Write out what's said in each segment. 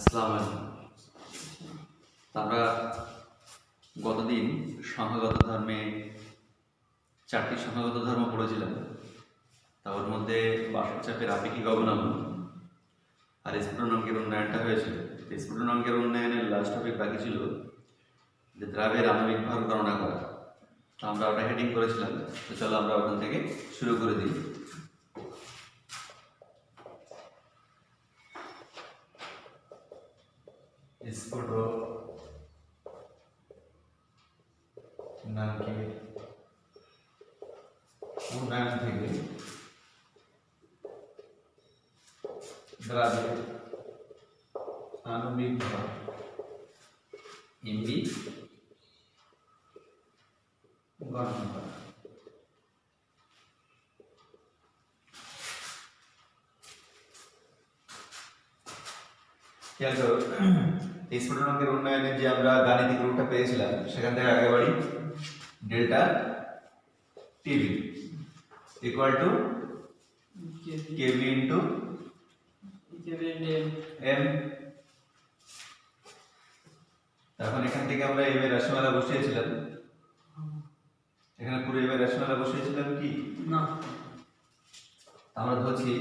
আসসালামু আলাইকুম। আমরা গতদিন সংখ্যাগত ধর্মে 4টি সংখ্যাগত ধর্ম পড়েছিলাম। তার মধ্যে বাসক চাপের আপেক্ষিক অবনমন আর স্ফুটনাঙ্কের উন্নয়নটা হয়েছিল। স্ফুটনাঙ্কের উন্নয়নের লাস্ট টপিক বাকি ছিল যে দ্রাবের আণবিক ভর গণনা করা। তো আমরা ওটা হেডিং করেছিলাম। তো চলো আমরা ওখান থেকে শুরু করে দিই। স্ফুটনাঙ্কের উন্নয়ন থেকে দ্রাবের আণবিক ভর এমবি গণনা করা। খেয়াল করো, স্ফুটনাঙ্কের উন্নয়নে যে আমরা গাণিতিক রূপটা পেয়েছিলাম সেখান থেকে আগে বাড়ি। Delta TV equal to KV into M. এখন এখান থেকে আমরা এম এর রাশিমালা বসিয়েছিলাম। এখানে পুরো এম এর রাশিমালা বসিয়েছিলাম কি না, আমরা ধরছি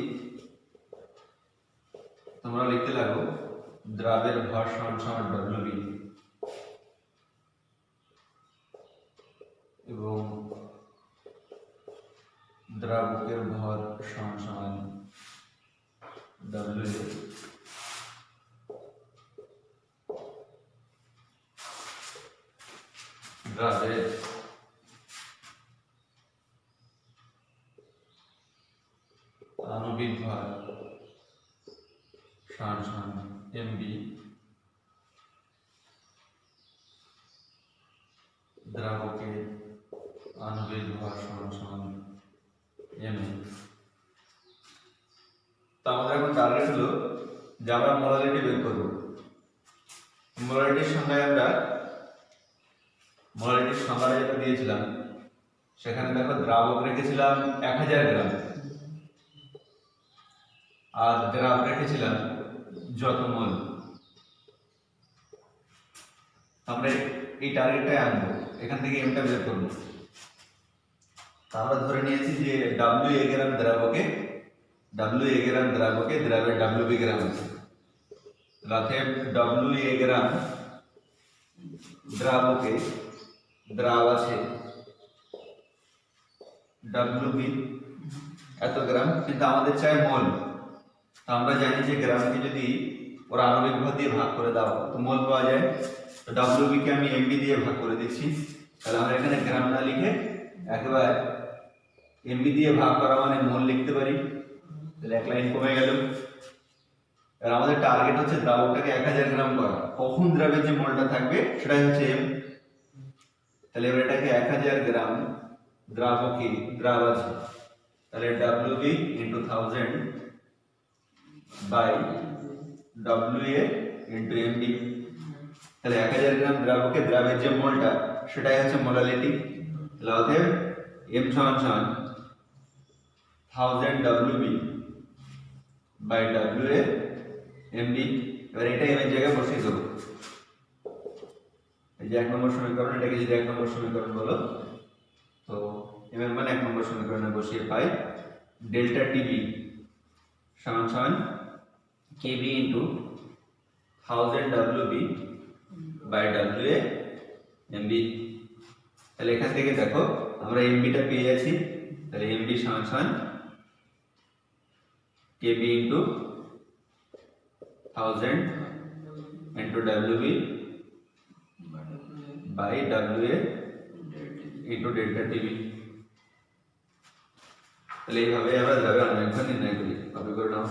তোমরা লিখতে লাগো দ্রাবের ভর সমান ডব্লিউবি এবং দ্রাবকের ভর সমান ডব্লিউ। দ্রাবের আণবিক ভর সমান এমবি, দ্রাবকের আণবিক ভর সমান এমএ। তো আমাদের এখন টার্গেট হলো যে আমরা মোলারিটি বের করব। মোলারিটির সংখ্যায় আমরা মোলারিটির সংখ্যাটা যেটা দিয়েছিলাম সেখানে দেখো দ্রাবক রেখেছিলাম 1000 গ্রাম আর গ্রাম রেখেছিলাম যত মোল। আমরা এই টার্গেটটাই আনবো, এখান থেকে এমটা বের করবো। আমরা ধরে নিয়েছি যে ডাব্লিউ এ গ্রাম দ্রাবকে দ্রাবের ডাব্লিউবি গ্রাম আছে। অতএব ডাব্লিউ এ গ্রাম দ্রাবকে দ্রাব আছে ডাব্লিউবি এত গ্রাম, কিন্তু আমাদের চাই মোল। তো আমরা জানি যে গ্রামকে যদি ওরা আণবিক ভর দিয়ে ভাগ করে দাও তো মোল পাওয়া যায়। তো ডাব্লিউবি কে আমি এমবি দিয়ে ভাগ করে দিচ্ছি। তাহলে আমরা এখানে গ্রাম না লিখে একেবারে এমবি দিয়ে ভাগ করা মানে মোল লিখতে পারি। তাহলে এক লাইন কমে গেল। আর আমাদের টার্গেট হচ্ছে দ্রাবকটাকে 1000 গ্রাম করা। কখন দ্রাবের যে মোলটা থাকবে সেটাই হচ্ছে এম। তাহলে এবার এটাকে 1000 গ্রাম দ্রাবকে দ্রাব আছে, তাহলে WB into 1000 by WA into MD. তাহলে 1000 গ্রাম দ্রাবকে দ্রাবের যে মোলটা সেটাই হচ্ছে মোলালিটি। তাহলে অতএব এম সমান 1000 ডব্লিউবি বাই ডব্লিউএ এমডি। এবার এটা এম এর জায়গায় বসিয়ে দেবো। এই যে 1 নম্বর সমীকরণ, এটাকে যদি 1 নম্বর সমীকরণ বলো তো এম এর মানে 1 নম্বর সমীকরণে বসিয়ে পাই ডেল্টা টিবি সমান KB into 1000 WB by WA MB. তাহলে এখান থেকে দেখো আমরা এমবিটা পেয়ে যাচ্ছি। তাহলে এমবি সমান KB into 1000 into WB by WA into delta TB. তাহলে এইভাবে আমরা দ্রাবের আণবিক ভর নির্ণয় করি। কপি করে নাও।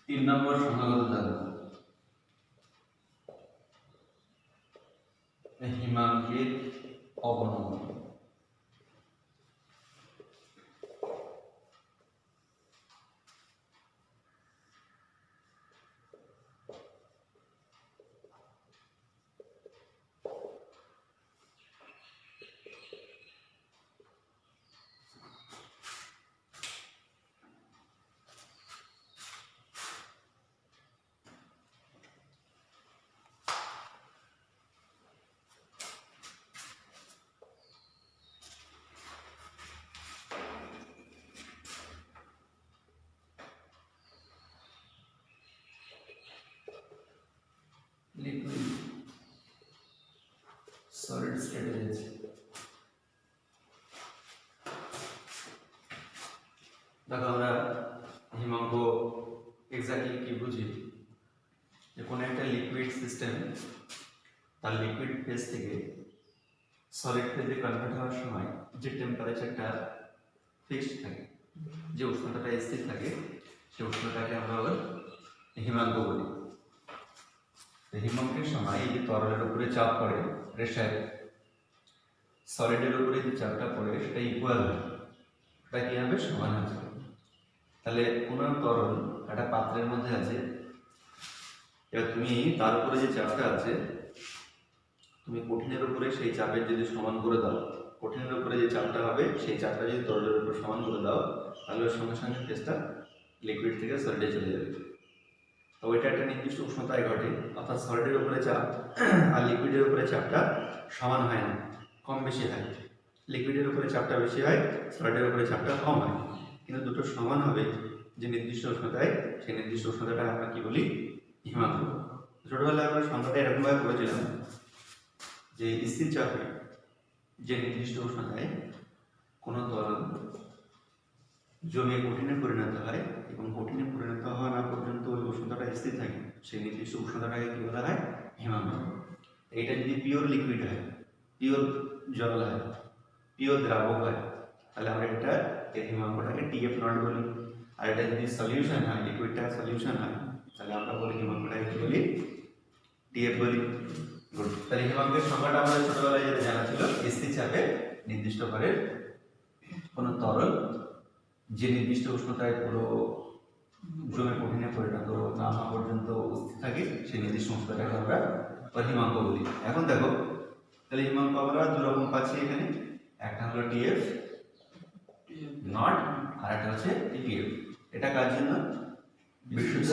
তিন নম্বর সংখ্যাগত ধারণা, হিমাঙ্কের অবনমন। লিকুইড সলিড স্টেটে যাচ্ছে। দেখো আমরা হিমাঙ্ক এক্স্যাক্টলি কি বুঝি, যে কোনো একটা লিকুইড সিস্টেম তার লিকুইড ফেজ থেকে সলিড ফেজে কনভার্ট হওয়ার সময় যে টেম্পারেচারটা ফিক্সড থাকে, যে উষ্ণতাটা স্থির থাকে, সেই উষ্ণতাকে আমরা আবার হিমাঙ্ক বলি। হিমাঙ্কের সময় এই যে তরলের উপরে চাপ পড়ে, প্রেসার সলিডের উপরে যে চাপটা পড়ে সেটা ইকুয়াল হয়, সেটা কি হবে, সমান হবে। তাহলে কোনো তরল একটা পাত্রের মধ্যে আছে, এবার তুমি তার উপরে যে চাপটা আছে তুমি কঠিনের উপরে সেই চাপের যদি সমান করে দাও, কঠিনের উপরে যে চাপটা হবে সেই চাপটা যদি তরলের উপর সমান করে দাও, তাহলে ওর সঙ্গে সঙ্গে ফেজটা লিকুইড থেকে সলিডে চলে যাবে। তো ওইটা একটা নির্দিষ্ট উষ্ণতায় ঘটে, অর্থাৎ সলিডের উপরে চাপ আর লিকুইডের উপরে চাপটা সমান হয় না, কম বেশি হয়। লিকুইডের উপরে চাপটা বেশি হয়, সলিডের উপরে চাপটা কম হয়, কিন্তু দুটো সমান হবে যে নির্দিষ্ট উষ্ণতায়, সেই নির্দিষ্ট উষ্ণতাটা আমরা কি বলি, হিমাঙ্ক। ছোটবেলায় আমরা সংখ্যাটা এরকমভাবে পড়েছিলাম যে স্থির চাপে যে নির্দিষ্ট উষ্ণতায় কোনো তরল জমে কঠিনে পরিণত হয় এবং কঠিনে পরিণত হওয়া না পর্যন্ত ওই উষ্ণতাটা স্থির থাকে, সেই নির্দিষ্ট উষ্ণতাটাকে কি বলা হয়, হিমাঙ্ক। এটা যদি পিওর লিকুইড হয়, পিওর জল হয়, পিওর দ্রাবক হয়, তাহলে আমরা এটা এর হিমাঙ্কটাকে টিএফ নট বলি। আর এটা যদি সলিউশন হয়, লিকুইডটা সলিউশন হয়, তাহলে আমরা বলি হিমাঙ্কটাকে কি বলি, টিএফ বলি। গুড। তাহলে হিমাঙ্কের সংজ্ঞাটা আমাদের ছোটবেলায় যেটা জানা ছিল, স্থির চাপে নির্দিষ্ট করে কোনো তরল যে নির্দিষ্ট উষ্ণতায় পুরো জমে কঠিনে পরিণত না হওয়া পর্যন্ত স্থির থাকে, সেই নির্দিষ্ট উষ্ণতাটাকে আমরা হিমাঙ্ক বলি। এখন দেখো তাহলে হিমাঙ্ক আমরা দু রকম পাচ্ছি এখানে, একটা হলো টিএফ নট আর একটা হচ্ছে টিএফ। এটা কার জন্য, বিশুদ্ধ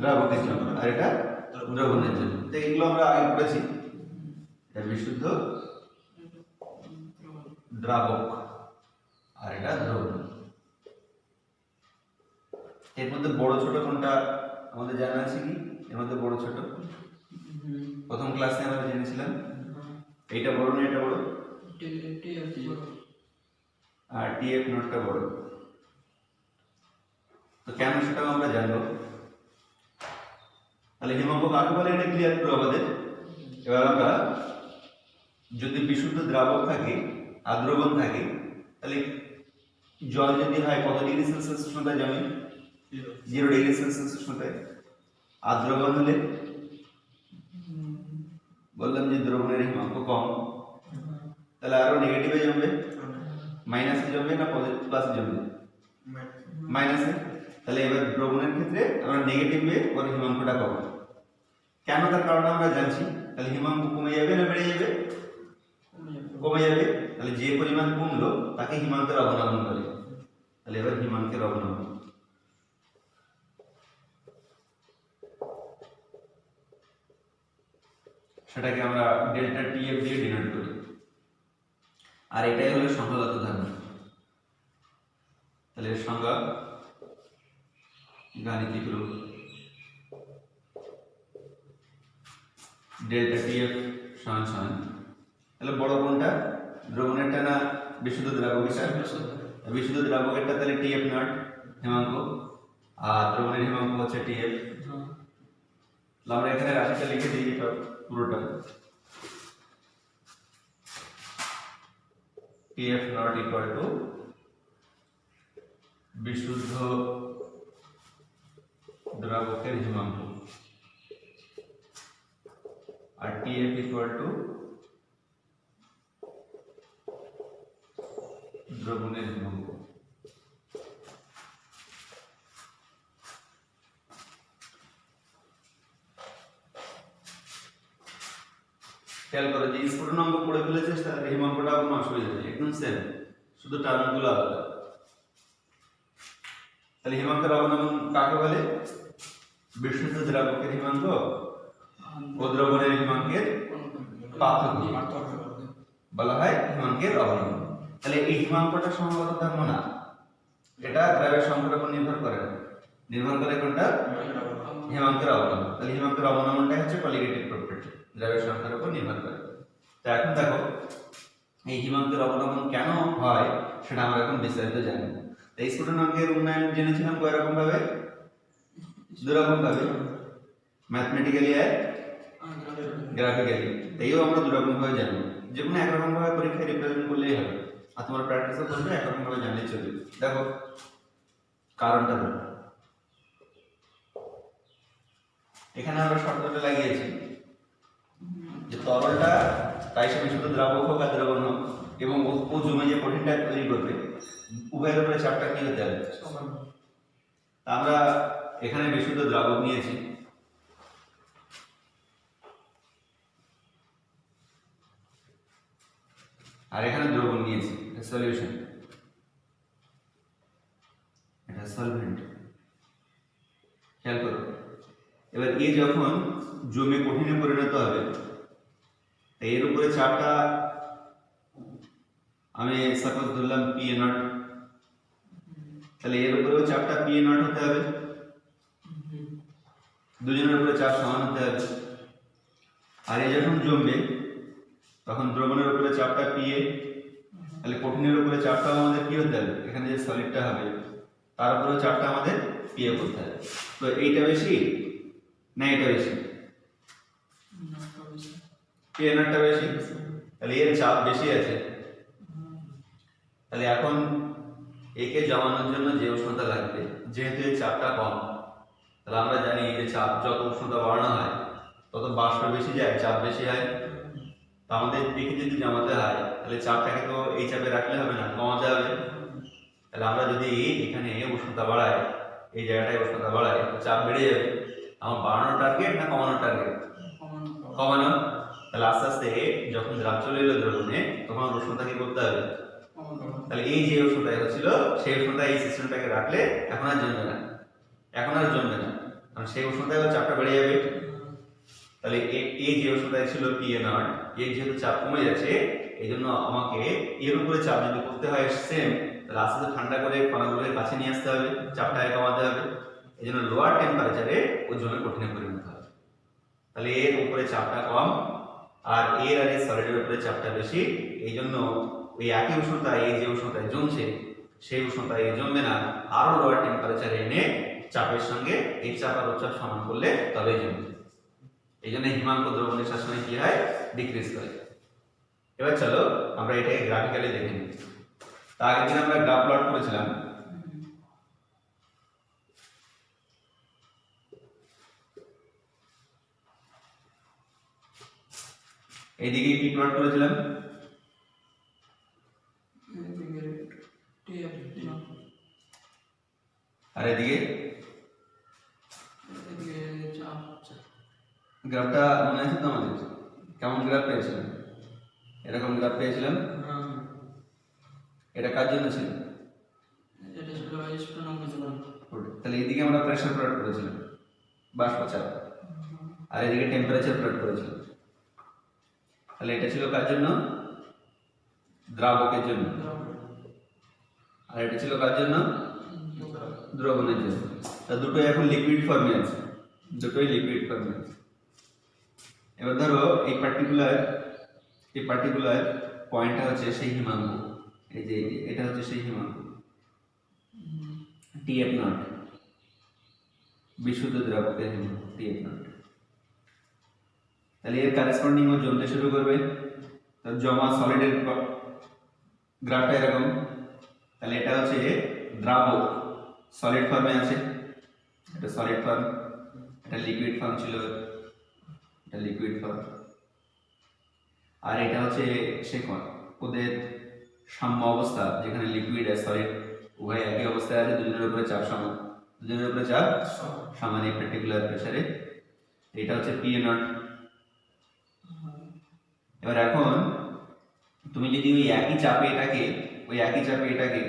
দ্রাবকের জন্য, আর এটা দ্রবণের জন্য। তো এগুলো আমরা আগে পড়েছি, এটা বিশুদ্ধ দ্রাবক আর এটা দ্রবণ। এর মধ্যে বড় ছোট কোনটা আমাদের জানা আছে কি, এর মধ্যে বড় ছোট প্রথম ক্লাসে আমরা জেনেছিলাম, এইটা বড় না এটা বড়, আর টিএফ নটটা বড়। তো কেন সেটাও আমরা জানবো। তাহলে হিমাঙ্ক কাকে বলে এটা ক্লিয়ার করো আমাদের। এবার আমরা যদি বিশুদ্ধ দ্রাবক থাকে আর দ্রবণ থাকে, তাহলে জল যদি হয় কত ডিগ্রি সেলসিয়াস উষ্ণতায় জমে, 0 ডিগ্রি সেলসিয়াস উষ্ণতায়। আর দ্রবণ হলে বললাম যে দ্রবণের হিমাঙ্ক কম, তাহলে আরো নেগেটিভে জমবে, মাইনাসে জমবে না প্লাসে জমবে, মাইনাসে। তাহলে এবার দ্রবণের ক্ষেত্রে আমরা নেগেটিভে ওর হিমাঙ্কটা পাবো। কেন, তার কারণ আমরা জানছি। তাহলে হিমাঙ্ক কমে যাবে না বেড়ে যাবে, কমে যাবে। তাহলে যে পরিমাণ কমলো তাকে হিমাঙ্কের অবনমন বলে। তাহলে এবার হিমাঙ্কের অবনমন, সেটাকে আমরা ডেল্টা টিএফ দিয়ে ডিনোট করি। আর এটাই হলো সংখ্যাগত ধারণা। তাহলে এর সংজ্ঞা গাণিতিক রূপ ডেল্টা টিএফ সমান সমান, তাহলে বড় কোনটা, দ্রবণেরটা না বিশুদ্ধ দ্রাবকেরটা? বিশুদ্ধ দ্রাবকেরটা তাহলে টিএফ নট হিমাঙ্ক, আর দ্রবণের হিমাঙ্ক হচ্ছে টিএফ। আমরা এখানে রাশিটা লিখে দিই, এটা পুরোটা টিএফ নট ইকুয়াল টু বিশুদ্ধ দ্রাবকের হিমাঙ্ক, আর টিএফ ইকুয়াল টু দ্রবণের হিমাঙ্ক। খেয়াল করো যে স্ফুটন অঙ্ক পড়ে ফেলেছে, তার হিমাঙ্কটা কোনো অসুবিধা নেই, একদম সেম, শুধু টার্মগুলো আলাদা। তাহলে হিমাঙ্কের অবনমন কাকে বলে, বিশুদ্ধ দ্রাবকের হিমাঙ্ক ও দ্রবণের হিমাঙ্কের পার্থক্য বলা হয় হিমাঙ্কের অবনমন। তাহলে এই হিমাঙ্কটা সংখ্যাগত ধর্ম না, এটা দ্রব্যের সংখ্যার উপর নির্ভর করে না, নির্ভর করে কোনটা? হিমাঙ্কের অবনমন। তাহলে হিমাঙ্কের অবনমনটা হচ্ছে কলিগেটিভ প্রপার্টি, দ্রব্যের সংখ্যার উপর নির্ভর করে। তো এখন দেখো এই হিমাঙ্কের অবনমন কেন হয় সেটা আমরা এখন বিস্তারিত জানব। তো এই স্ফুটনাঙ্কের উন্নয়ন জেনেছিলাম কয় রকম ভাবে? দুই রকম ভাবে, ম্যাথমেটিক্যালি আর গ্রাফিক্যালি। তাইও আমরা দুই রকম ভাবে জানবো, যে কোনো একরকম ভাবে পরীক্ষায় রিপ্রেজেন্ট করলেই হবে, আর তোমার প্র্যাকটিসও করবে একরকম ভাবে জানলেই চলবে। দেখো কারণটা দেখো, এখানে আমরা শর্তটা লাগিয়েছি যে তরলটা প্রায়শই বিশুদ্ধ দ্রাবক হোক আর দ্রবণ হোক, এবং ও জমে যে কঠিনটা তৈরি করবে উভয়ের উপরে চাপটা কি হতে হবে? আমরা এখানে বিশুদ্ধ দ্রাবক নিয়েছি, আর এখানে দ্রবণ নিয়েছি, এটা সলিউশন, এটা সলভেন্ট। খেয়াল করো, এবার এ যখন জমে কঠিনে পরিণত হবে এর উপরে চাপটা আমি সাপোজ ধরলাম PA0, তাহলে এর উপরেও চাপটা PA0 হতে হবে, দুজনের উপরে চাপ সমান হতে হবে। আর এই যখন জমবে তখন দ্রবণের উপরে চাপটা PA, তাহলে কঠিনের উপরে চাপটা আমাদের কি হতে হবে? এখানে যে সলিডটা হবে তার উপরেও চাপটা আমাদের PA করতে হবে। তো এইটা বেশি না এটা বেশি? PA0টা বেশি, তাহলে এর চাপ বেশি আছে। তাহলে এখন একে জমানোর জন্য যে উষ্ণতা লাগবে, যেহেতু এর চাপটা কম, তাহলে আমরা জানি যে চাপ যত উষ্ণতা বাড়ানো হয় তত বাষ্প বেশি যায়, চাপ বেশি হয়। তো আমাদের একে যদি জমাতে হয় তাহলে চাপটাকে তো এই চাপে রাখলে হবে না, কমাতে হবে। তাহলে আমরা যদি এখানে উষ্ণতা বাড়াই, এই জায়গাটায় উষ্ণতা বাড়াই, চাপ বেড়ে যাবে। আমার বাড়ানোর টার্গেট না কমানোর টার্গেট? কমানো। তাহলে আস্তে আস্তে যখন দ্রাব চলে এলো দ্রবণে তখন উষ্ণতা কি করতে হবে? তাহলে এই যে উষ্ণতা হচ্ছিল সেই উষ্ণতা এই সিস্টেমটাকে রাখলে এখন আর জমবে না, এখন আর জমবে না, কারণ সেই উষ্ণতায় চাপটা বেড়ে যাবে। তাহলে এই যে উষ্ণতায় ছিল PA0, এর যেহেতু চাপ কমে যাচ্ছে, এই জন্য আমাকে এর উপরে চাপ যদি করতে হয় সেম, তাহলে আস্তে আস্তে ঠান্ডা করে কণাগুলোকে কাছে নিয়ে আসতে হবে, চাপটাকে কমাতে হবে। এই জন্য লোয়ার টেম্পারেচারে ও জমে কঠিনে পরিণত হবে। তাহলে এর উপরে চাপটা কম আর এর সলিডের উপরে চাপটা বেশি, এই জন্য ওই একই উষ্ণতায় এই যে উষ্ণতায় জমছে সেই উষ্ণতায় জমবে না, আরো লোয়ার টেম্পারেচারে এনে চাপের সঙ্গে এই চাপ আর উচ্চাপ সমান করলে তবে জমবে। এই জন্য হিমাঙ্ক দ্রবণের সবসময় কি হয়? ডিক্রিজ করে। এবার চলো আমরা এটাকে গ্রাফিক্যালি দেখে নিই। তার আগের দিন আমরা গ্রাফ প্লট করেছিলাম। এইদিকে কি প্লট করেছিলাম? আর এদিকে গ্রাফটা মনে আছে তো আমাদের? কেমন গ্রাফ পেয়েছিলাম? এরকম গ্রাফ পেয়েছিলাম। এটা কার জন্য ছিল? তাহলে এইদিকে আমরা প্রেসার প্লট করেছিলাম, বাষ্প চাপ, আর এদিকে টেম্পারেচার প্লট করেছিলাম। তাহলে এটা ছিল কার জন্য? দ্রাবকের জন্য। আর এটা ছিল কার জন্য? দ্রবণের জন্য। তা দুটোই এখন লিকুইড ফর্মে আছে, দুটোই লিকুইড ফর্মে আছে। এবার ধরো এই পার্টিকুলার পয়েন্টটা হচ্ছে সেই হিমাঙ্ক, এই যে এটা হচ্ছে সেই হিমাঙ্ক TF0, বিশুদ্ধ দ্রাবকের হিমাঙ্ক TF0। তাহলে এর করেসপন্ডিং ও জমতে শুরু করবে। তো জমা সলিডের গ্রাফটা এরকম। তাহলে এটা হচ্ছে দ্রাবক, সলিড ফর্মে আছে, এটা সলিড ফর্ম, এটা লিকুইড ফর্ম ছিল, এটা লিকুইড ফর্ম। আর এটা হচ্ছে শেকন, ওদের সাম্য অবস্থা, যেখানে লিকুইড আর সলিড উভয় একই অবস্থায় আছে, দুজনের উপরে চাপ সমান, দুজনের উপরে চাপ সমান এই পার্টিকুলার প্রেসারে। এটা হচ্ছে PA0। এবার এখন তুমি যদি ওই একই চাপে এটাকে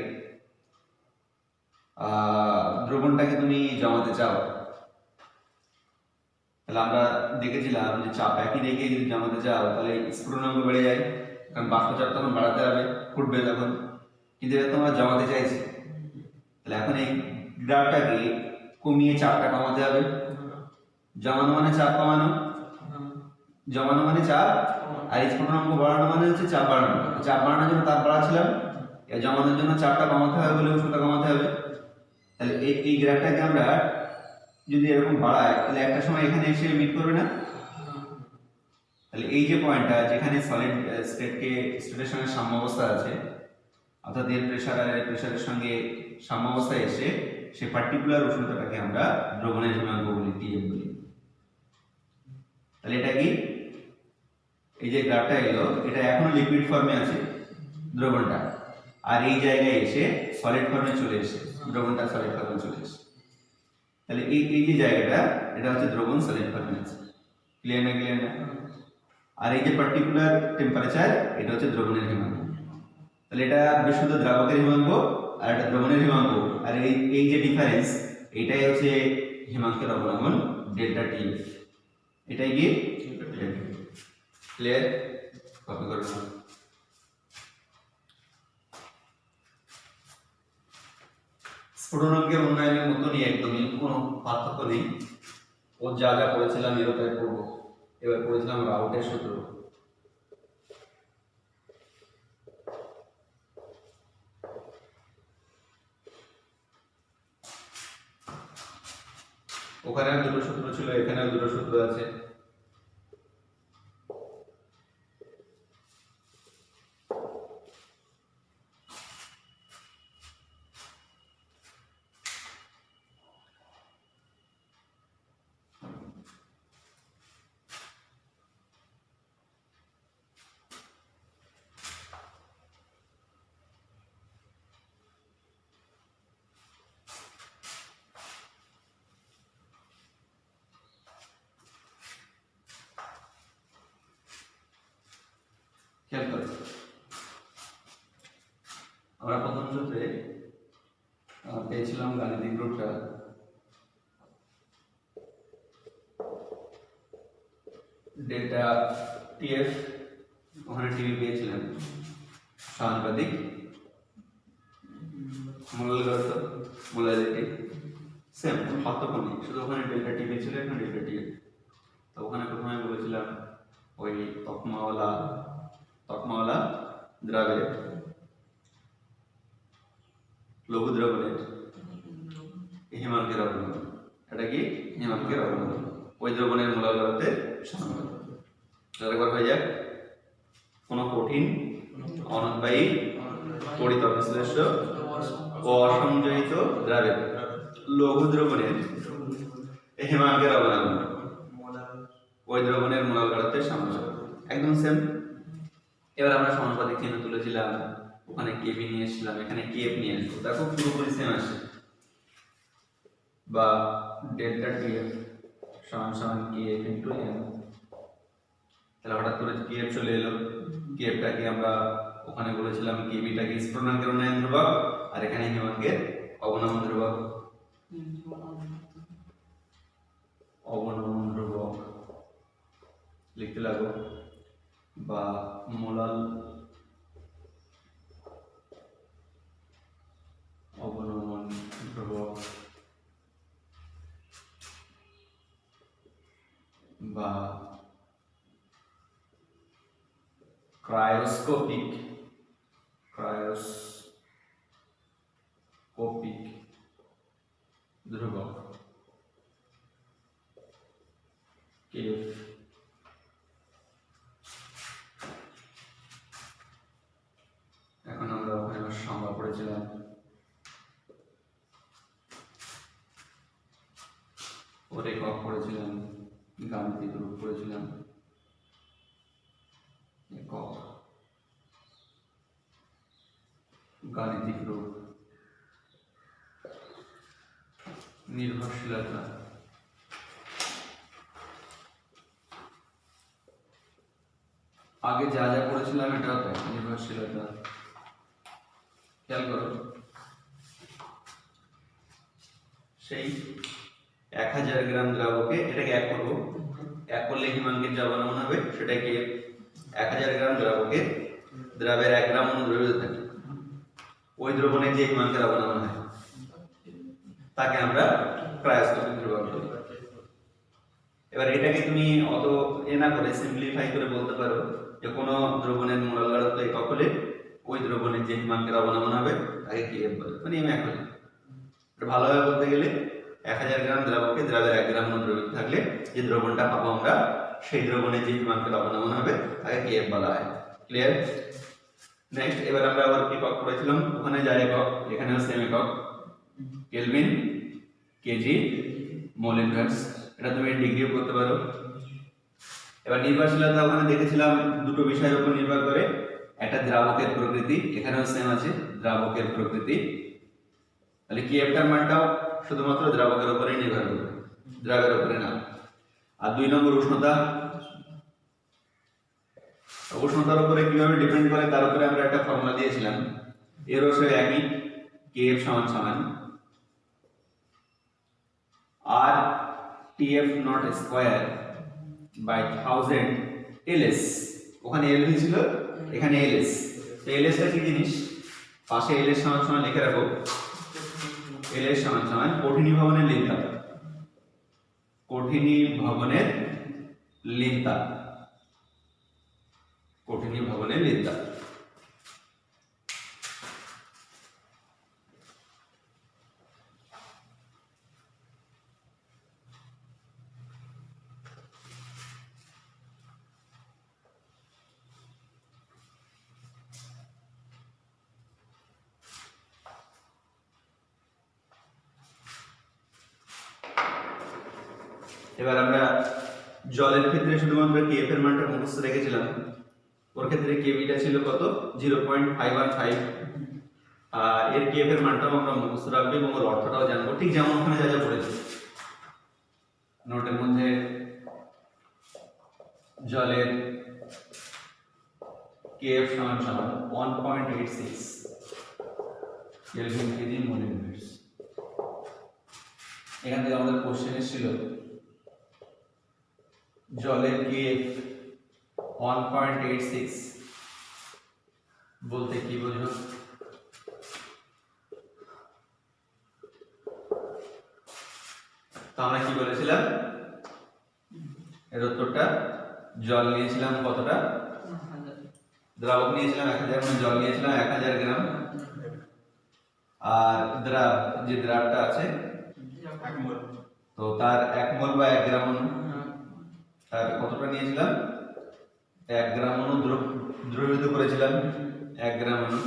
দ্রবণটাকে তুমি জমাতে চাও, তাহলে আমরা দেখেছিলাম যে চাপ একই রেখে যদি জমাতে চাও তাহলে স্ফুটনাঙ্ক বেড়ে যায়, কারণ বাষ্প চাপ তখন বাড়াতে হবে, ফুটবে তখন। কিন্তু এবার তোমরা জমাতে চাইছি, তাহলে এখন এই গ্রাফটাকে কমিয়ে চাপটা কমাতে হবে। জমানো মানে চাপ কমানো, জমানো মানে চাপ, আর স্ফুটনাঙ্ক বাড়ানো মানে হচ্ছে চাপ বাড়ানো। চাপ বাড়ানোর জন্য তাপ বাড়াচ্ছিলাম, জমানোর জন্য চাপটা কমাতে হবে বলে উষ্ণতা কমাতে হবে। তাহলে এই গ্রাফটাকে আমরা যদি এরকম বাড়াই তাহলে একটা সময় এখানে এসে মিট করবে না। তাহলে এই যে পয়েন্টটা যেখানে সলিড স্টেটের সঙ্গে সাম্যাবস্থা আছে, অর্থাৎ এর প্রেসার আর এর প্রেসারের সঙ্গে সাম্যাবস্থায় এসে সেই পার্টিকুলার উষ্ণতাটাকে আমরা দ্রবণের হিমাঙ্ক বলি, টিএফ বলি। তাহলে এটা কি, এই যে গ্রাফটা এলো এটা এখনো লিকুইড ফর্মে আছে দ্রবণটা, আর এই জায়গায় এসে সলিড ফর্মে চলে এসে দ্রবণটা সলিড ফর্মে চলে এসে, তাহলে এই যে জায়গাটা এটা হচ্ছে দ্রবণ সলিড ফর্মে আছে। ক্লিয়ার না? ক্লিয়ার না? আর এই যে পার্টিকুলার টেম্পারেচার এটা হচ্ছে দ্রবণের হিমাঙ্ক। তাহলে এটা বিশুদ্ধ দ্রাবকের হিমাঙ্ক আর এটা দ্রবণের হিমাঙ্ক, আর এই যে ডিফারেন্স এটাই হচ্ছে হিমাঙ্কের অবলম্বন ডেল্টা টিএফ। এটাই কি ক্লিয়ার? কপি করে নাও। স্ফুটনাঙ্কের উন্নয়নের মতনই একদমই কোনো পার্থক্য নেই। ও যা যা পড়েছিলাম এরকম পড়বো। এবার পড়েছিলাম রাউটের সূত্র। ওখানে দুটো সূত্র ছিল, এখানেও দুটো সূত্র আছে। খেয়াল করো, আমরা প্রথম সূত্রে পেয়েছিলাম গাণিতিক রূপটা ডেল্টা টিএফ, ওখানে টিভি পেয়েছিলাম সমানুপাতিক মোলালিটি, সেম কোনো পার্থক্য নেই, শুধু ওখানে ডেল্টা টিভি ছিল, এখানে ডেল্টা টিএফ। তো ওখানে প্রথমে বলেছিলাম ওই তকমাওয়ালা দ্রাবের লঘু দ্রবণের হিমাঙ্কের অবলম্বন, এটা কি হিমাঙ্কের অবলম্বন ওই দ্রবণের মোলাল ঘনত্বের সমানুপাতিক। একবার হয়ে যাক, কোন কঠিন অনন্তবাহী তড়িৎ অবিশ্লেষ্য ও অসংযোজিত দ্রাবের লঘু দ্রবণের হিমাঙ্কের অবলম্বন ওই দ্রবণের মোলাল ঘনত্বের সমানুপাতিক, একদম সেম। এবার আমরা সমানুপাতিক চিহ্ন তুলেছিলাম, ওখানে কেবি নিয়ে এসেছিলাম, এখানে কেএফ নিয়ে আসবো, দেখো পুরোপুরি সেম আসে। বা ডেল্টা টিএফ সমান সমান কেএফ ইনটু এম। তাহলে হঠাৎ করে কেএফ চলে এলো, কেএফটাকে আমরা ওখানে বলেছিলাম কেবিটাকে স্ফুটনাঙ্কের উন্নয়ন ধ্রুবক, আর এখানে হিমাঙ্কের অবনমন ধ্রুবক। অবনমন ধ্রুবক লিখতে লাগো, বা মোলাল অবনমন ধ্রুবক বা ক্রায়োস্কোপিক ধ্রুবক কেএফ। এখন আমরা ওখানে সংজ্ঞা পড়েছিলাম, ওর একক পড়েছিলাম, গাণিতিক রূপ পড়েছিলাম, একক গাণিতিক রূপ, নির্ভরশীলতা, আগে যা যা পড়েছিলাম এটাও তো নির্ভরশীলতা। খেয়াল করো, সেই 1000 গ্রাম দ্রাবকে এটাকে এক করবো, এক করলে হিমাঙ্কের যে অবনমন হবে সেটাকে 1000 গ্রাম দ্রাবকে দ্রাবের 1 গ্রাম অনুদ্রব্য থাকে, ওই দ্রবণে যে হিমাঙ্কের অবনমন হয় তাকে আমরা ক্রায়োস্কোপিক ধ্রুবক বলি। এবার এটাকে তুমি অত না করে সিম্পলিফাই করে বলতে পারো যে কোনো দ্রবণের মোলার গাঢ়ত্ব একক হলে ওই দ্রবণের যে হিমাঙ্কের অবনমন হবে তাকে Kf বলে, মানে এক হলে। এটা ভালোভাবে বলতে গেলে 1000 গ্রাম দ্রাবকে দ্রাবের 1 গ্রাম দ্রবীভূত থাকলে যে দ্রবণটা পাবো আমরা সেই দ্রবণের যে হিমাঙ্কের অবনমন হবে তাকে Kf বলা হয়। ক্লিয়ার? নেক্সট এবার আমরা আবার একক পড়েছিলাম, ওখানে যা একক এখানেও সেম একক, কেলভিন, কেজি, মোল ইনভার্স। এটা তুমি ডিগ্রিও করতে পারো। এবার নির্ভরশীলতা ওখানে দেখেছিলাম দুটো বিষয়ের উপর নির্ভর করে, একটা দ্রাবকের প্রকৃতি, এখানেও সেম আছে দ্রাবকের প্রকৃতি, তাহলে Kf টার মানটাও শুধুমাত্র দ্রাবকের উপরে নির্ভর করবে, দ্রাবের উপরে না। আর 2 নম্বর উষ্ণতা, উষ্ণতার উপরে কিভাবে ডিপেন্ড করে তার উপরে আমরা একটা ফর্মুলা দিয়েছিলাম, এরও সে একই, Kf সমান R Tf not square by 1000 ls। ওখানে Lv ছিল, এখানে ls। তো ls টা কি জিনিস, পাশে ls সমান লিখে রাখো, ls সমান কঠিনী ভবনের লিনতাপ, কঠিনী ভবনের লিনতাপ, কঠিনী ভবনের লিনতাপ। এবার আমরা জলের ক্ষেত্রে শুধুমাত্র Kf এর মানটা মুখস্থ রেখেছিলাম, ওর ক্ষেত্রে Kv টা ছিল কত 0.515, আর এর Kf এর মানটাও আমরা মুখস্থ রাখবো এবং ওর অর্থটাও জানবো, ঠিক যেমন ওখানে যা যা পড়েছি নোটের মধ্যে। জলের Kf সমান 1.86 কেলভিন কেজি মোল ইনভার্স। এখান থেকে আমাদের কোশ্চেন এসেছিল জলের Kf 1.86 বলতে কি বোঝো? তো আমরা কি বলেছিলাম, এর উত্তরটা জল নিয়েছিলাম কতটা, দ্রাবক নিয়েছিলাম 1000, মানে জল নিয়েছিলাম 1000 গ্রাম, আর যে দ্রাবটা আছে তো তার 1 মোল বা 1 গ্রাম অনু, তার কতটা নিয়েছিলাম 1 গ্রাম অনু দ্রবীভূত করেছিলাম 1 গ্রাম অনু।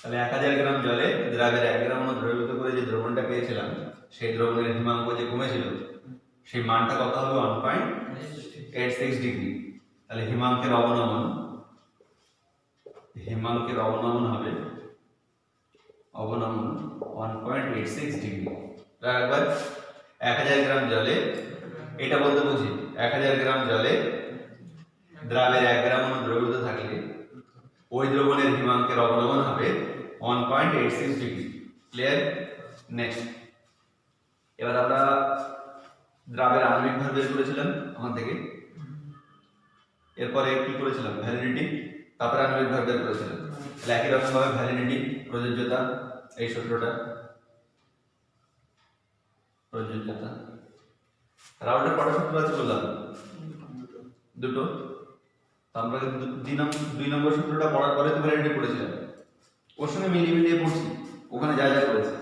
তাহলে 1000 গ্রাম জলে দ্রাবের 1 গ্রাম অনু দ্রবীভূত করে যে দ্রবণটা পেয়েছিলাম সেই দ্রবণের হিমাঙ্ক যে কমেছিল সেই মানটা কত হবে 1.86 ডিগ্রি। তাহলে হিমাঙ্কের অবনমন হবে 1.86 ডিগ্রি। একবার 1000 গ্রাম জলে, এটা বলতে বুঝি 1000 গ্রাম জলে দ্রাবের 1 গ্রাম অনু দ্রবীভূত থাকলে ওই দ্রবণের হিমাঙ্কের অবনমন হবে 1.86 ডিগ্রি। ক্লিয়ার? নেক্সট এবার আমরা দ্রাবের আণবিক ভর বের করেছিলাম ওখান থেকে, এরপরে কি করেছিলাম ভ্যালিডিটি, তারপরে আণবিক ভর বের করেছিলাম। তাহলে একই রকম ভাবে ভ্যালিডিটি, প্রযোজ্যতা, এই সূত্রটা প্রযোজ্যতা। রাউন্ডের কটা সূত্র আছে বললাম? দুটো। তো আমরা 2 নম্বর সূত্রটা পড়ার পরে তো ভ্যালিডিটি পড়েছিলাম, ওর সঙ্গে মিলিয়ে পড়ছি ওখানে যা যা করেছে।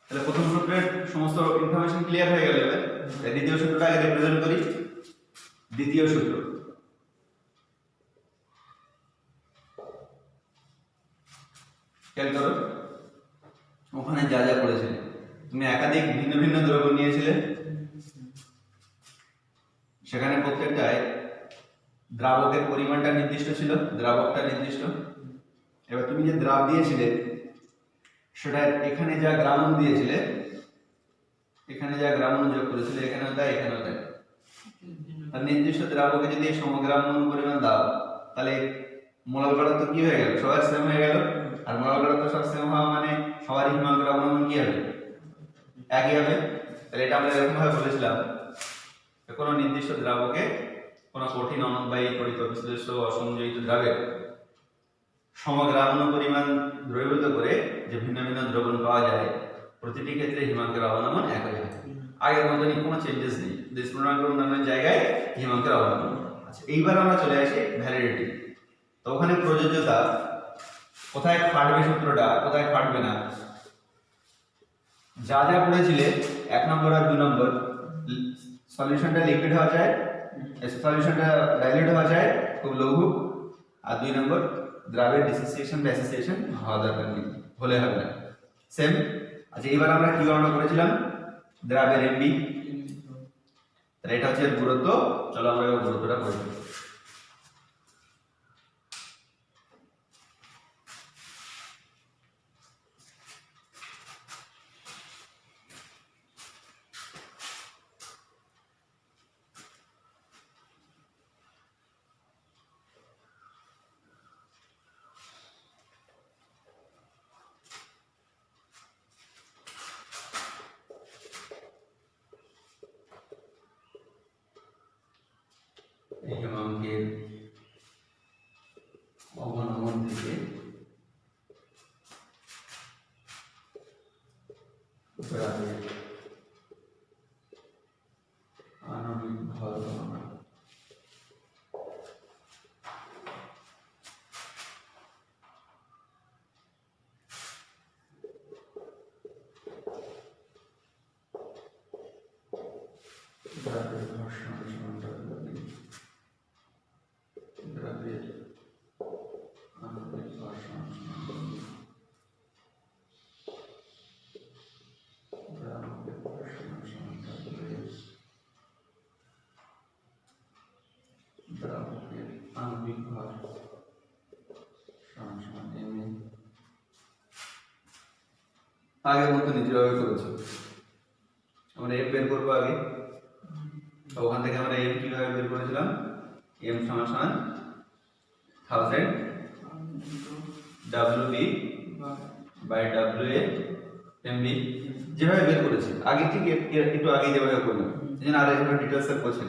তাহলে প্রথম সূত্রের সমস্ত ইনফরমেশন ক্লিয়ার হয়ে গেল। এবার দ্বিতীয় সূত্রটা আগে রিপ্রেজেন্ট করি। দ্বিতীয় সূত্র, খেয়াল করো ওখানে যা যা পড়েছিলে, তুমি একাধিক ভিন্ন ভিন্ন দ্রবণ নিয়েছিলে, সেখানে প্রত্যেকটায় দ্রাবকের পরিমাণটা নির্দিষ্ট ছিল, দ্রাবকটা নির্দিষ্ট। এবার তুমি যে দ্রাব দিয়েছিলে সেটা এখানে যা গ্রাম অনু দিয়েছিলে, এখানে যা গ্রাম অনু যোগ করেছিলে এখানেও তাই এখানেও তাই। আর নির্দিষ্ট দ্রাবকে যদি সমগ্রাম অনু পরিমাণ দাও তাহলে মোলার গাঢ়ত্ব কি হয়ে গেল, সবার সেম হয়ে গেল। আর মোলার গাঢ়ত্ব সব সেম হওয়া মানে সবারই হিমাঙ্কের অবনমন কি হবে, একই হবে। তাহলে এটা আমরা এরকম ভাবে বলেছিলাম কোনো নির্দিষ্ট দ্রাবকে কোনো কঠিন অনবায়ী তড়িৎ বিশ্লেষ্য অসংযোজিত দ্রাবের সমগ্রাবণ পরিমাণ দ্রবীভূত করে যে ভিন্ন ভিন্ন দ্রবণ পাওয়া যায় প্রতিটি ক্ষেত্রে হিমাঙ্কের অবনমন একই হয়। আগের মতনই কোনো চেঞ্জেস নেই, স্ফুটনাঙ্কের অন্যান্য জায়গায় হিমাঙ্কের অবনমন। আচ্ছা, এইবার আমরা চলে আসি ভ্যালিডিটি। তো ওখানে প্রযোজ্যতা কোথায় খাটবে সূত্রটা, কোথায় খাটবে না, যা যা পড়েছিলে 1 নম্বর আর 2 নম্বর, সলিউশনটা লিকুইড হওয়া যায়, সলিউশনটা ডাইলিউট হওয়া যায় খুব লঘু, আর 2 নম্বর দ্রাবের ডিসোসিয়েশন বা অ্যাসোসিয়েশন হওয়া দরকার নেই, হলে হবে না, সেম। আচ্ছা, এবার আমরা কি গণনা করেছিলাম, দ্রাবের এমবি, তাহলে এটা হচ্ছে গুরুত্ব। চলো আমরা এবার গুরুত্বটা করে দিই। হিমাঙ্কের অবনমন থেকে দ্রাবের আণবিক ভর গণনা। দ্রাবের ঘর্ষণ সমান দ্রাবের আণবিক ভর সমান দ্রাবকের ঘর্ষণ সমান দ্রাবকের আণবিক ভর সমান সমান এমএ। আগের মতো নিজেভাবে করেছো, আমরা এফ বের করবো আগে। তো ওখান থেকে আমরা এম কিভাবে বের করেছিলাম, এম সমান সমান 1000 ডব্লিউবি বাই ডব্লিউএ এমবি, যেভাবে বের করেছি আগে ঠিক একটু আগে যেভাবে করলাম, এই জন্য আর একটু ডিটেলসে করছি।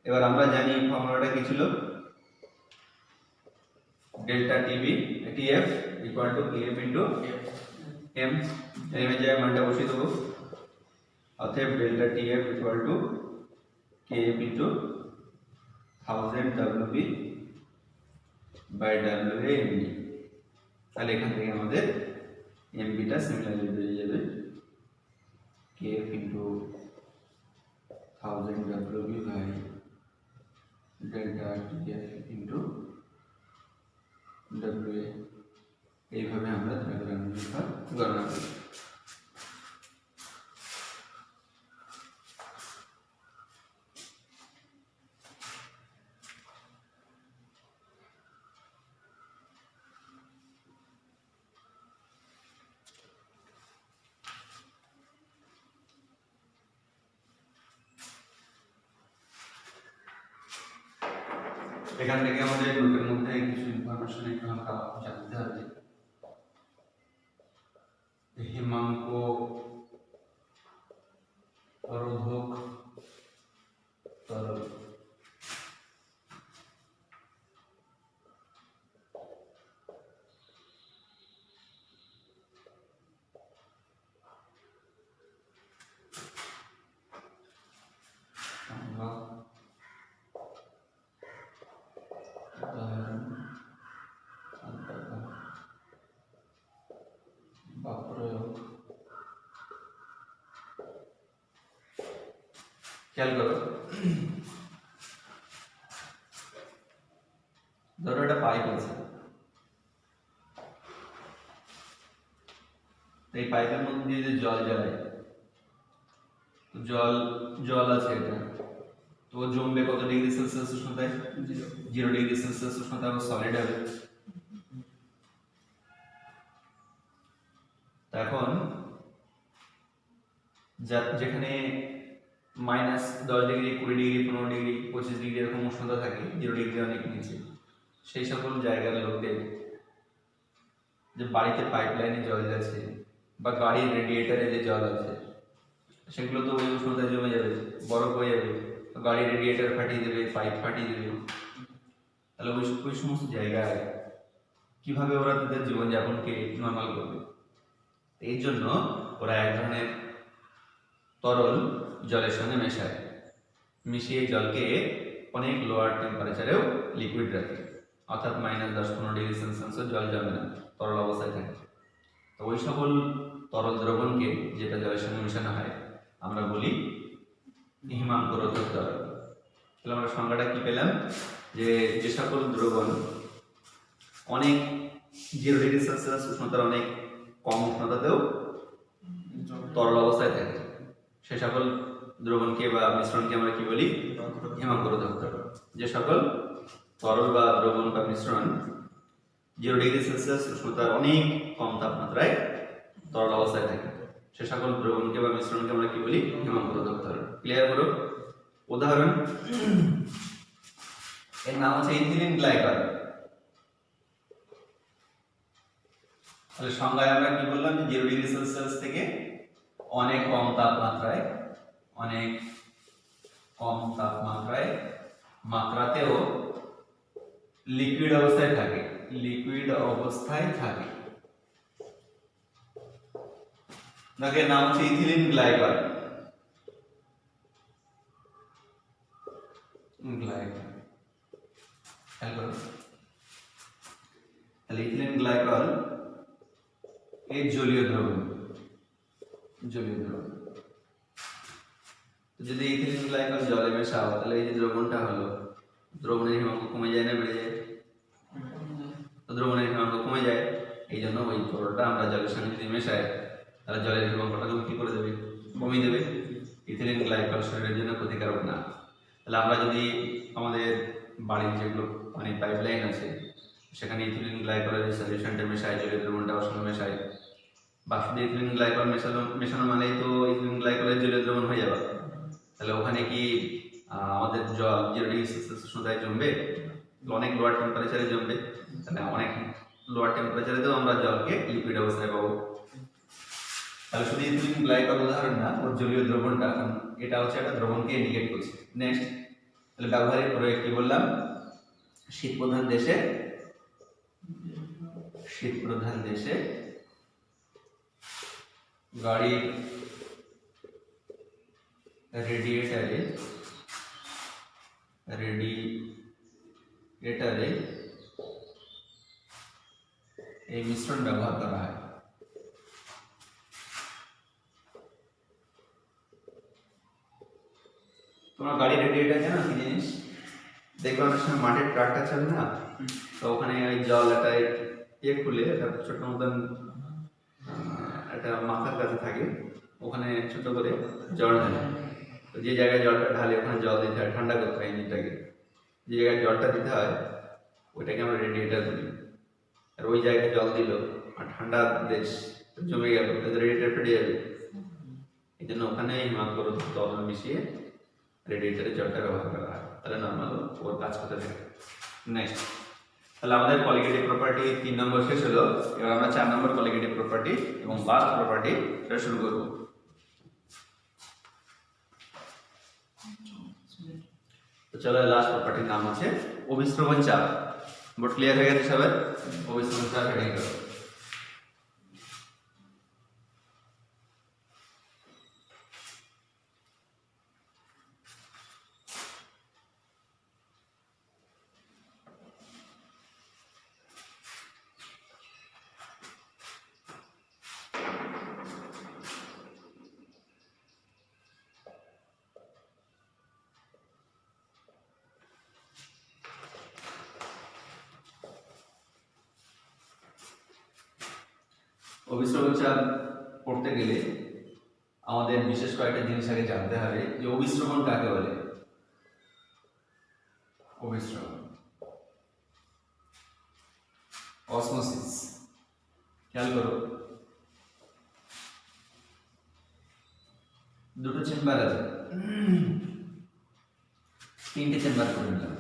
এবার আমরা জানি ফর্মুলাটা কি ছিল, delta TB TF equal to KF into M, M এর জায়গায় মানটা বসিয়ে দেবো। অতএব delta TF equal to KF into 1000 WB by WA MB. তাহলে এখান থেকে আমাদের এমবিটা সিমিলারলি বেরিয়ে যাবে KF into 1000 WB by delta TF into WA. এইভাবে আমরা দ্রাবের আণবিক ভর গণনা করি। এখান থেকে আমাদের নোটের মধ্যে কিছু ইনফরমেশন একটু হালকা জানতে হবে। হিমাঙ্ক রোধক তরল, খেয়াল করো, ধরো একটা পাইপ আছে, এই পাইপের মধ্যে দিয়ে যে জল যায়, জল জল আছে এটা, তো জমবে কত ডিগ্রি সেলসিয়াস উষ্ণতায়, 0 ডিগ্রি সেলসিয়াস উষ্ণতায় সলিড হবে। এখন যেখানে -10 ডিগ্রি, 20 ডিগ্রি, 15 ডিগ্রি, 25 ডিগ্রি এরকম উষ্ণতা থাকে, 0 ডিগ্রি অনেক নিচে, সেই সকল জায়গার লোকদের যে বাড়িতে পাইপলাইনে জল যাচ্ছে বা গাড়ির রেডিয়েটারে যে জল আছে, সেগুলো তো ওই উষ্ণতায় জমে যাবে, বরফ হয়ে যাবে, গাড়ির রেডিয়েটার ফাটিয়ে দেবে, পাইপ ফাটিয়ে দেবে। তাহলে ওই সমস্ত জায়গায় কিভাবে ওরা তাদের জীবনযাপনকে নর্মাল করবে। এই জন্য ওরা এক ধরনের তরল জলের সঙ্গে মেশায়, মিশিয়ে জলকে অনেক লোয়ার টেম্পারেচারেও লিকুইড রাখে, অর্থাৎ -10-15 ডিগ্রি সেলসিয়াসও জল জমে না, তরল অবস্থায় থাকে। তো ওই সকল তরল দ্রবণকে যেটা জলের সঙ্গে মেশানো হয় আমরা বলি হিমাঙ্করোধক তরল। তাহলে আমরা সংজ্ঞাটা কি পেলাম, যে সকল দ্রবণ অনেক 0 ডিগ্রি সেলসিয়াস উষ্ণতার অনেক কম উষ্ণতাতেও তরল অবস্থায় থাকে, সে সকল দ্রবণকে বা মিশ্রণকে আমরা কি বলি, হিমাঙ্করোধক তরল। যে সকল তরল বা দ্রবণ বা মিশ্রণ 0 ডিগ্রি সেলসিয়াস উষ্ণতার অনেক কম তাপমাত্রায় তরল অবস্থায় থাকে, সে সকল দ্রবণকে বা মিশ্রণকে আমরা কি বলি, হিমাঙ্করোধক তরল। ক্লিয়ার করো। উদাহরণ, এর নাম হচ্ছে ইথিলিন গ্লাইকল। তাহলে সংজ্ঞায় আমরা কি বললাম, যে 0 ডিগ্রি সেলসিয়াস থেকে অনেক কম তাপমাত্রায় মাত্রাতেও লিকুইড অবস্থায় থাকে। তাকে নাম হচ্ছে ইথিলিন গ্লাইকল। তাহলে ইথিলিন গ্লাইকল এই জলীয় দ্রবণ। যদি ইথিলিন গ্লাইকল জলে মেশাও তাহলে এই যে দ্রবণটা হলো, দ্রবণের হিমাঙ্ক কমে যায় না বেড়ে যায়? তো দ্রবণের হিমাঙ্ক কমে যায়, এই জন্য ওই তরলটা আমরা জলের সঙ্গে যদি মেশাই তাহলে জলের হিমাঙ্কটাকে কি করে দেবে, কমিয়ে দেবে। ইথিলিন গ্লাইকল শরীরের জন্য ক্ষতিকারক না। তাহলে আমরা যদি আমাদের বাড়ির যেগুলো পানির পাইপলাইন আছে সেখানে ইথিলিন গ্লাইকলের সলিউশনটা মেশাই, জলীয় দ্রবণটা ওর সঙ্গে মেশাই, বা শুধু ইথিলিন গ্লাইকল মেশানো মানেই তো ইথিলিন গ্লাইকলের জলীয় দ্রবণ হয়ে যাবে, তাহলে ওখানে কি আমাদের জল 0 ডিগ্রি সেলসিয়াস উষ্ণতায় জমবে? অনেক লোয়ার টেম্পারেচারে জমবে। তাহলে অনেক লোয়ার টেম্পারেচারেতেও আমরা জলকে লিকুইড অবস্থায় পাবো। তাহলে শুধু ইথিলিন গ্লাইকল উদাহরণ না, ওর জলীয় দ্রবণটা, এটা হচ্ছে একটা দ্রবণকে ইন্ডিকেট করছে। নেক্সট, তাহলে ব্যবহারিক প্রয়োগ কি বললাম, শীত প্রধান দেশে গাড়ির রেডিয়েটারে এই মিশ্রণ ব্যবহার করা হয়। তোমরা গাড়ির রেডিয়েটার জানো কি জিনিস? দেখবে অনেক সময় মাঠের ট্রাকটা চলে না, তো ওখানে ওই জল একটা খুলে একটা ছোট মতন একটা মাথার কাছে থাকে, ওখানে ছোট করে জল ঢালে। তো যে জায়গায় জলটা ঢালে ওখানে জল দিতে হয়, ঠান্ডা করতে হয় ইঞ্জিনটাকে। যে জায়গায় জলটা দিতে হয় ওইটাকে আমরা রেডিয়েটার বলি। আর ওই জায়গায় জল দিল আর ঠান্ডা দেশ জমে গেল, রেডিয়েটার ফেটে যাবে। এই জন্য ওখানে হিমাঙ্করোধক তরল মিশিয়ে রেডিয়েটারে জলটা ব্যবহার করা হয়, তাহলে নর্মাল ওর কাজ করতে থাকে। নেক্সট, তাহলে আমাদের কোয়ালিটেটিভ প্রপার্টি 3 নম্বর শেষ হলো। এবার আমরা 4 নম্বর কোয়ালিটেটিভ প্রপার্টি এবং লাস্ট প্রপার্টি শুরু করব। তো চলো, লাস্ট প্রপার্টির নাম হচ্ছে অভিস্রবণ চাপ। বোর্ড ক্লিয়ার হয়ে গেছে সবাই? অভিস্রবণ চাপ হেডিং করো। অভিস্রবণ চাপ পড়তে গেলে আমাদের বিশেষ কয়েকটা জিনিস আগে জানতে হবে, যে অভিস্রবণ কাকে বলে। অভিস্রবণ, অসমোসিস। খেয়াল করো, দুটো চেম্বার আছে, 3টে চেম্বার করে নিলাম।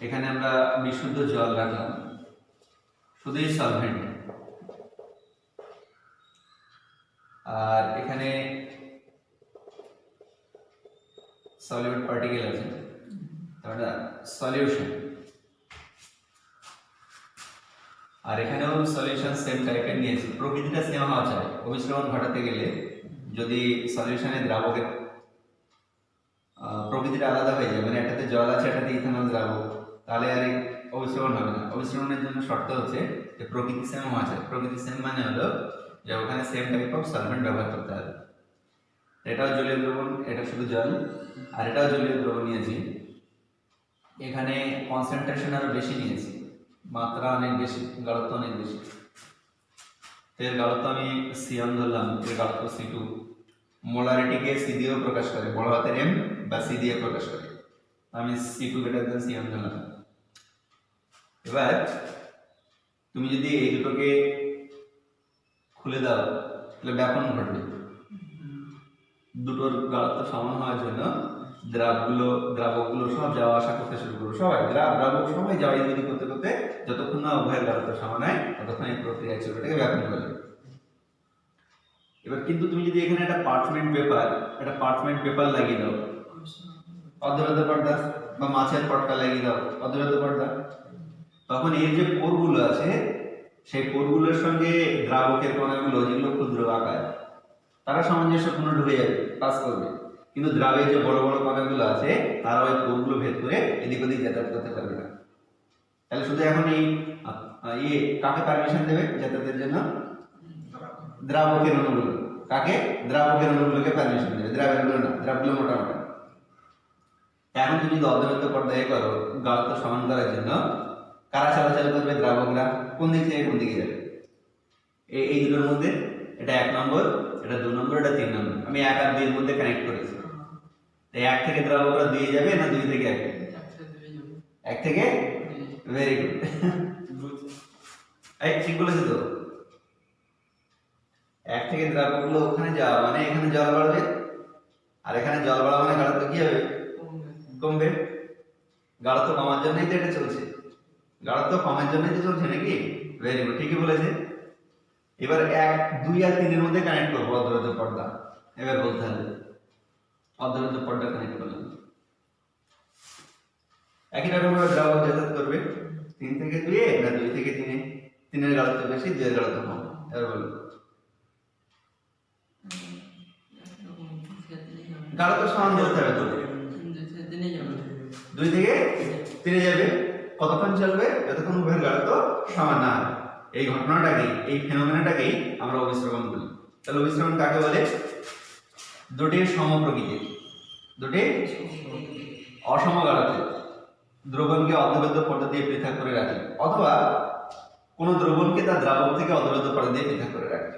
এখানে আমরা বিশুদ্ধ জল রাখলাম, শুধুই সলভেন্ট, আর এখানে সলিউট পার্টিকেল আছে, তাহলে সলিউশন। আর এখানেও সলিউশন সেম টাইপের নিয়েছি, প্রকৃতিটা সেম হওয়া চাই। অভিশ্রবণ ঘটাতে গেলে যদি সলিউশনে দ্রাবকের প্রকৃতিটা আলাদা হয়ে যায়, মানে একটাতে জল আছে একটাতে ইথানল দ্রাবক, তাহলে আর অভিশ্রবণ হবে না। অভিশ্রবণের জন্য শর্ত হচ্ছে যে প্রকৃতি সেম হওয়া চাই। প্রকৃতি সেম মানে হলো যে ওখানে সেম টাইপ অফ সলভেন্ট ব্যবহার করতে হবে। এটাও জলীয় দ্রবণ, এটা শুধু জল, আর এটাও জলীয় দ্রবণ নিয়েছি। এখানে কনসেন্ট্রেশন আরো বেশি নিয়েছি, মাত্রা অনেক বেশি, গাঢ়ত্ব অনেক বেশি। এর গাঢ়ত্ব আমি C1 ধরলাম, এর গাঢ়ত্ব C2। মোলারিটিকে C দিয়েও প্রকাশ করে, বড় হাতের M বা C দিয়ে প্রকাশ করে, আমি C2 গ্রেটার C1 ধরলাম। এবার তুমি যদি এই দুটোকে খুলে দাও তাহলে ব্যাপন ঘটবে। দুটোর গাঢ়ত্ব সমান হওয়ার জন্য দ্রাবকগুলো সব যাওয়া আসা করতে শুরু করবে, সবাই দ্রাবক সবাই যাওয়া ইত্যাদি করতে করতে যতক্ষণ না উভয়ের গাঢ়ত্ব সমান হয় ততক্ষণ এই প্রক্রিয়া চলবে, এটাকে ব্যাপন বলে। এবার কিন্তু তুমি যদি এখানে একটা পার্চমেন্ট পেপার লাগিয়ে দাও, অর্ধবেদ পর্দা বা মাছের পটকা লাগিয়ে দাও, অর্ধবেদ পর্দা, তখন এর যে পোরগুলো আছে সেই পোরগুলোর সঙ্গে দ্রাবকের কণাগুলো যেগুলো ক্ষুদ্র আকার, তারা সামঞ্জস্যপূর্ণ ঢুকে যাবে, পাস করবে। কিন্তু দ্রাবের যে বড় বড় কণাগুলো আছে তারা ওই পোরগুলো ভেদ করে এদিক ওদিক যাতায়াত করতে পারবে না। তাহলে শুধু এখন এই কাকে পারমিশন দেবে যাতায়াতের জন্য? দ্রাবকের অণুগুলো। কাকে? দ্রাবকের অণুগুলোকে পারমিশন দেবে, দ্রাবের গুলো না, দ্রাবগুলো মোটামুটি। এখন তুমি যদি অর্ধবেদ পর্দায় করো, গাঢ়ত্ব সমান করার জন্য কারা চলাচল করবে? দ্রাবকরা। কোন দিক থেকে কোন দিকে যাবে? এই দুটোর মধ্যে, এটা 1 নম্বর, এটা 2 নম্বর, এটা 3 নম্বর। আমি 1 আর 2 এর মধ্যে কানেক্ট করেছি। তাই 1 থেকে দ্রাবকরা 2 যাবে না 2 থেকে 1? 1 থেকে। ভেরি গুড, এই ঠিক বলেছো তো। 1 থেকে দ্রাবকগুলো ওখানে যাওয়া মানে এখানে জল বাড়বে, আর এখানে জল বাড়া মানে গাঢ়ত্ব কি হবে? কমবে। গাঢ়ত্ব কমার জন্যই তো এটা চলছে, গাঢ়ত্ব কমার জন্যই তো চলছে নাকি? ভেরি গুড, ঠিকই বলেছে। এবার 1, 2 আর 3 এর মধ্যে কানেক্ট করবো অর্ধবেদ পর্দা। এবার বলতে হবে অর্ধবেদ পর্দা কানেক্ট করলাম, একই রকম ভাবে দ্রাবক যাতায়াত করবে 3 থেকে 2 এ না 2 থেকে 3 এ? 3 এর গাঢ়ত্ব বেশি, 2 এর গাঢ়ত্ব কম। এবার বলো গাঢ়ত্ব সমান বলতে হবে তো। 2 থেকে 3 এ যাবে। কতক্ষণ চলবে? যতক্ষণ উভয়ের গাঢ়ত্ব সমান না হয়। এই ঘটনাটাকে, এই ফেনোমেনাটাকেই আমরা অভিস্রবণ বলি। তাহলে অভিস্রবণ কাকে বলে? দুটি সমপ্রকৃতির, দুটি অসম গাঢ়তের দ্রবণকে অর্ধবেদ পর্দা দিয়ে পৃথক করে রাখে, অথবা কোন দ্রবণকে তার দ্রাবক থেকে অর্ধবেদ পর্দা দিয়ে পৃথক করে রাখে।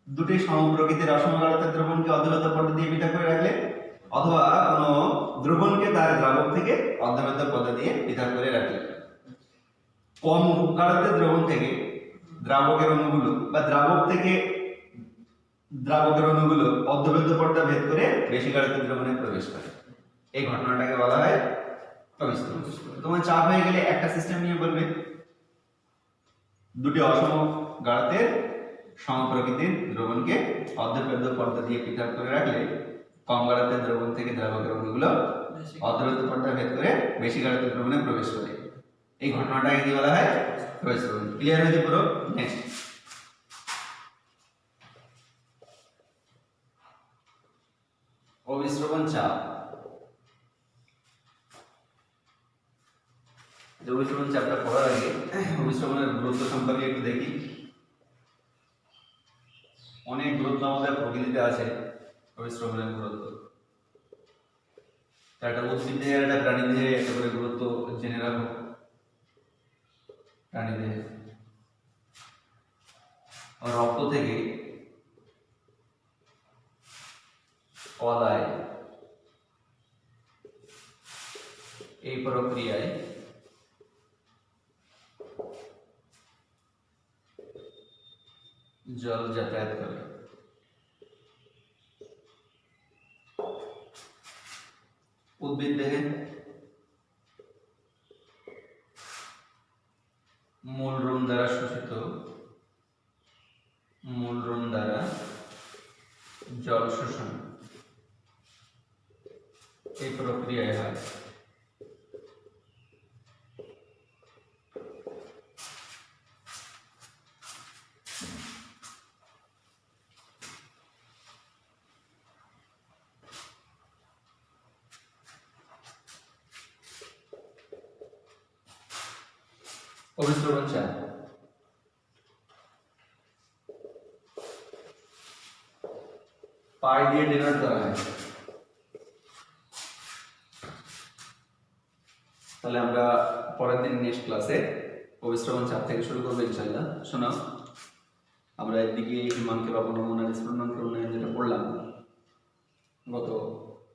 দুটি সমপ্রকৃতির অসম গাঢ়তের দ্রবণকে অর্ধবেদ পর্দা দিয়ে পৃথক করে রাখলে, অথবা কোন দ্রবণকে তার দ্রাবক থেকে অর্ধবেদ পর্দা দিয়ে পৃথক করে রাখলে। কম গাঢ়তের দ্রবণ থেকে দ্রাবকের অণুগুলো বা দ্রাবক থেকে দ্রাবকের অণুগুলো অর্ধবেদ পর্দা ভেদ করে বেশি গাঢ়তের দ্রবণে প্রবেশ করে, এই ঘটনাটাকে বলা হয় অভিস্রবণ। তোমার চাপ হয়ে গেলে একটা সিস্টেম নিয়ে বলবে, দুটি অসম গাঢ়তের সমপ্রকৃতির দ্রবণকে অর্ধবেদ পর্দা দিয়ে পৃথক করে রাখলে কম গাঢ়তের দ্রবণ থেকে দ্রাবকের অণুগুলো অর্ধবেদ পর্দা ভেদ করে বেশি গাঢ়তের দ্রবণে প্রবেশ করে, এই ঘটনাটাকে কি বলা হয়? অভিস্রবণ। ক্লিয়ার হয়েছে পুরো? নেক্সট, অভিস্রবণ চাপ। অভিস্রবণ চাপটা পড়ার আগে অভিস্রবণের গুরুত্ব সম্পর্কে একটু দেখি। অনেক গুরুত্ব আমাদের প্রকৃতিতে আছে অভিস্রবণের গুরুত্ব। একটা উদ্ভিদে একটা প্রাণীদেহে একটা করে গুরুত্ব জেনে রাখো। প্রাণীদেহে রক্ত থেকে কলায় এই প্রক্রিয়ায় জল যাতায়াত করে। উদ্ভিদ দেহে মূলরোম দ্বারা শোষিত, মূলরোম দ্বারা জল শোষণ এই প্রক্রিয়ায় হয়। অভিশ্রবণ চাপ পাই দিয়ে ডিনোট করা হয়। তাহলে আমরা পরের দিন নেক্সট ক্লাসে অভিশ্রবণ চাপ থেকে শুরু করবো ইনশাআল্লাহ। শোনো, আমরা এদিকে হিমাঙ্কের অবনমন আর স্ফুটনাঙ্কের উন্নয়ন যেটা পড়লাম গত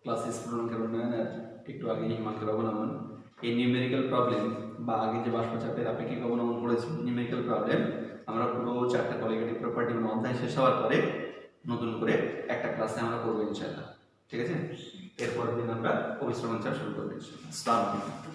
ক্লাসে, স্ফুটনাঙ্কের উন্নয়ন আর একটু আগে হিমাঙ্কের অবনমন, এই নিউমেরিক্যাল প্রবলেম বা আগে যে বাষ্পচাপের আপেক্ষিক অবনমন পড়েছি নিউমেরিক্যাল প্রবলেম, আমরা পুরো 4টা কোলিগেটিভ প্রপার্টি অধ্যায় শেষ হওয়ার পরে নতুন করে একটা ক্লাসে আমরা করবো ইনশাআল্লাহ। ঠিক আছে, এরপরের দিন আমরা অভিশ্রবণ চাপ শুরু করবো ইনশাআল্লাহ। আসসালামু আলাইকুম।